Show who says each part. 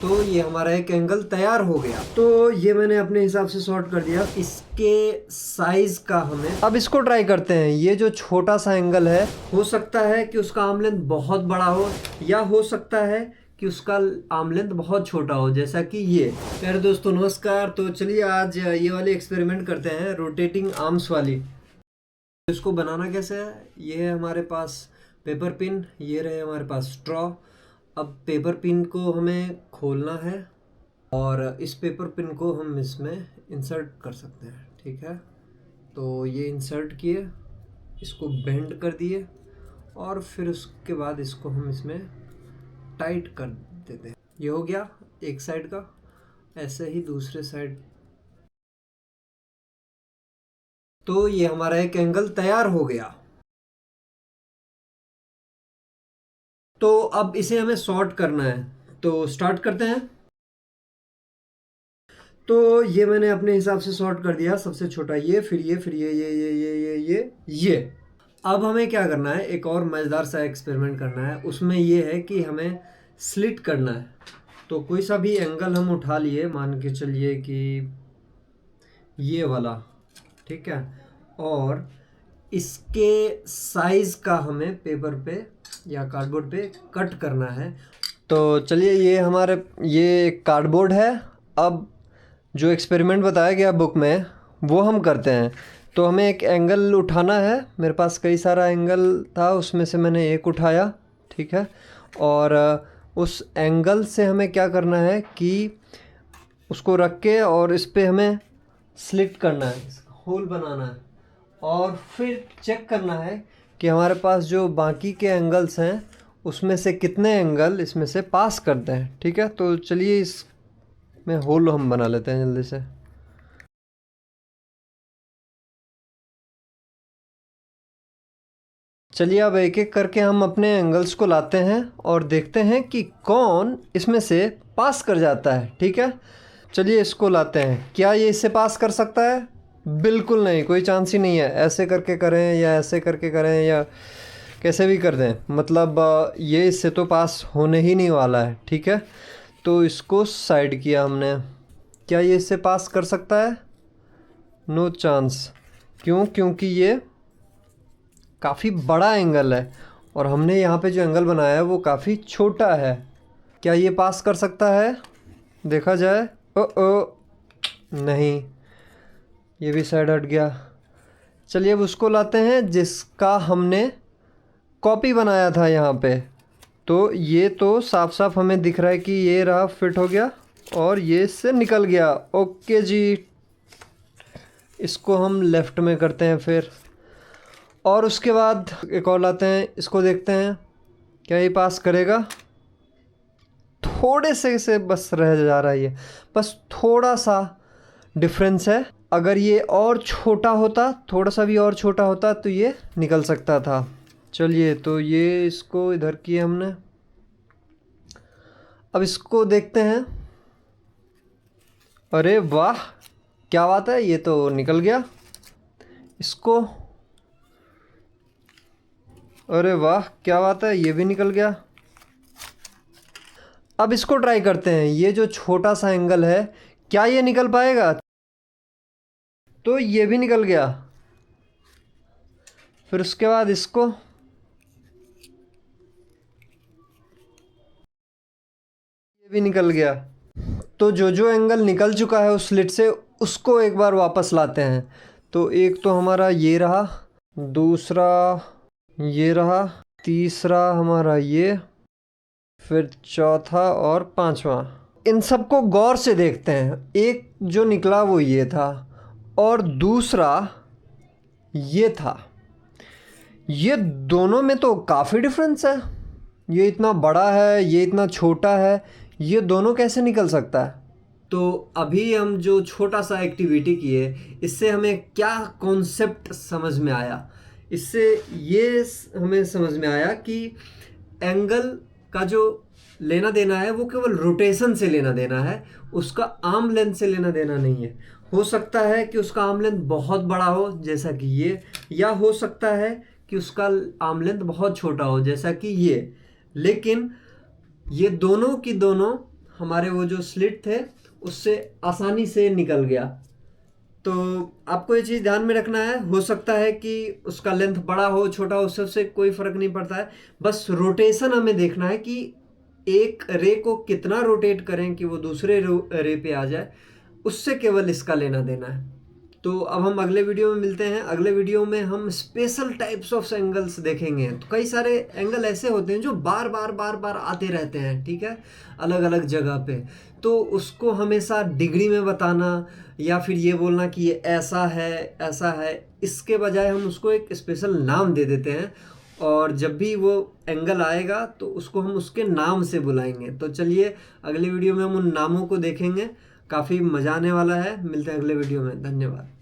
Speaker 1: तो ये हमारा एक एंगल तैयार हो गया। तो ये मैंने अपने हिसाब से सॉर्ट कर दिया। इसके साइज का हमें अब इसको ट्राई करते हैं। ये जो छोटा सा एंगल है, हो सकता है कि उसका आर्म लेंथ बहुत बड़ा हो, या हो सकता है कि उसका आर्म लेंथ बहुत छोटा हो, जैसा कि ये। प्यारे दोस्तों नमस्कार। तो चलिए आज ये वाली एक्सपेरिमेंट करते हैं, रोटेटिंग आर्म्स वाली। इसको बनाना कैसे है, ये है हमारे पास पेपर पिन, ये रहे हमारे पास स्ट्रॉ। अब पेपर पिन को हमें खोलना है और इस पेपर पिन को हम इसमें इंसर्ट कर सकते हैं। ठीक है, तो ये इंसर्ट किए, इसको बेंड कर दिए और फिर उसके बाद इसको हम इसमें टाइट कर देते हैं। ये हो गया एक साइड का। ऐसे ही दूसरे साइड। तो ये हमारा एक एंगल तैयार हो गया। तो अब इसे हमें सॉर्ट करना है, तो स्टार्ट करते हैं। तो ये मैंने अपने हिसाब से सॉर्ट कर दिया। सबसे छोटा ये, फिर ये, फिर ये। अब हमें क्या करना है, एक और मज़ेदार सा एक्सपेरिमेंट करना है। उसमें ये है कि हमें स्लिट करना है। तो कोई सा भी एंगल हम उठा लिए, मान के चलिए कि ये वाला, ठीक है, और इसके साइज का हमें पेपर पे या कार्डबोर्ड पे कट करना है। तो चलिए, ये हमारे ये कार्डबोर्ड है। अब जो एक्सपेरिमेंट बताया गया बुक में वो हम करते हैं। तो हमें एक एंगल उठाना है। मेरे पास कई सारा एंगल था, उसमें से मैंने एक उठाया, ठीक है। और उस एंगल से हमें क्या करना है कि उसको रख के और इस पे हमें स्लिट करना है, होल बनाना है, और फिर चेक करना है कि हमारे पास जो बाकी के एंगल्स हैं उसमें से कितने एंगल इसमें से पास करते हैं। ठीक है, तो चलिए इसमें होल हम बना लेते हैं जल्दी से। चलिए अब एक एक करके हम अपने एंगल्स को लाते हैं और देखते हैं कि कौन इसमें से पास कर जाता है। ठीक है, चलिए इसको लाते हैं। क्या ये इससे पास कर सकता है? बिल्कुल नहीं, कोई चांस ही नहीं है। ऐसे करके करें या ऐसे करके करें या कैसे भी कर दें, मतलब ये इससे तो पास होने ही नहीं वाला है। ठीक है, तो इसको साइड किया हमने। क्या ये इससे पास कर सकता है? No chance. क्यों? क्योंकि ये काफ़ी बड़ा एंगल है और हमने यहाँ पे जो एंगल बनाया है वो काफ़ी छोटा है। क्या ये पास कर सकता है? देखा जाए। ओ नहीं, ये भी साइड हट गया। चलिए अब उसको लाते हैं जिसका हमने कॉपी बनाया था यहाँ पे। तो ये तो साफ साफ हमें दिख रहा है कि ये रहा, फिट हो गया और ये इससे निकल गया। ओके जी, इसको हम लेफ़्ट में करते हैं फिर। और उसके बाद एक और लाते हैं, इसको देखते हैं क्या ये पास करेगा। थोड़े से बस रह जा रहा है, ये बस थोड़ा सा डिफरेंस है। अगर ये और छोटा होता, थोड़ा सा भी और छोटा होता, तो ये निकल सकता था। चलिए, तो ये इसको इधर किए हमने। अब इसको देखते हैं। अरे वाह, क्या बात है, ये तो निकल गया। इसको, अरे वाह क्या बात है, ये भी निकल गया। अब इसको ट्राई करते हैं। ये जो छोटा सा एंगल है, क्या ये निकल पाएगा? तो ये भी निकल गया। फिर उसके बाद इसको, ये भी निकल गया। तो जो जो एंगल निकल चुका है उस स्लिट से, उसको एक बार वापस लाते हैं। तो एक तो हमारा ये रहा, दूसरा ये रहा, तीसरा हमारा ये, फिर चौथा और पांचवा। इन सबको गौर से देखते हैं। एक जो निकला वो ये था और दूसरा ये था। ये दोनों में तो काफ़ी डिफरेंस है। ये इतना बड़ा है, ये इतना छोटा है, ये दोनों कैसे निकल सकता है? तो अभी हम जो छोटा सा एक्टिविटी किए, इससे हमें क्या कॉन्सेप्ट समझ में आया? इससे ये हमें समझ में आया कि एंगल का जो लेना देना है वो केवल रोटेशन से लेना देना है, उसका आर्म लेंथ से लेना देना नहीं है। हो सकता है कि उसका आर्म लेंथ बहुत बड़ा हो जैसा कि ये, या हो सकता है कि उसका आर्म लेंथ बहुत छोटा हो जैसा कि ये, लेकिन ये दोनों की दोनों हमारे वो जो स्लिट थे उससे आसानी से निकल गया। तो आपको ये चीज़ ध्यान में रखना है। हो सकता है कि उसका लेंथ बड़ा हो छोटा हो, उससे कोई फ़र्क नहीं पड़ता है, बस रोटेशन हमें देखना है कि एक रे को कितना रोटेट करें कि वो दूसरे रे पे आ जाए, उससे केवल इसका लेना देना है। तो अब हम अगले वीडियो में मिलते हैं। अगले वीडियो में हम स्पेशल टाइप्स ऑफ एंगल्स देखेंगे। तो कई सारे एंगल ऐसे होते हैं जो बार बार बार बार आते रहते हैं, ठीक है, अलग अलग जगह पे। तो उसको हमेशा डिग्री में बताना या फिर ये बोलना कि ये ऐसा है, इसके बजाय हम उसको एक स्पेशल नाम दे देते हैं, और जब भी वो एंगल आएगा तो उसको हम उसके नाम से बुलाएंगे। तो चलिए अगले वीडियो में हम उन नामों को देखेंगे, काफ़ी मज़ा आने वाला है। मिलते हैं अगले वीडियो में। धन्यवाद।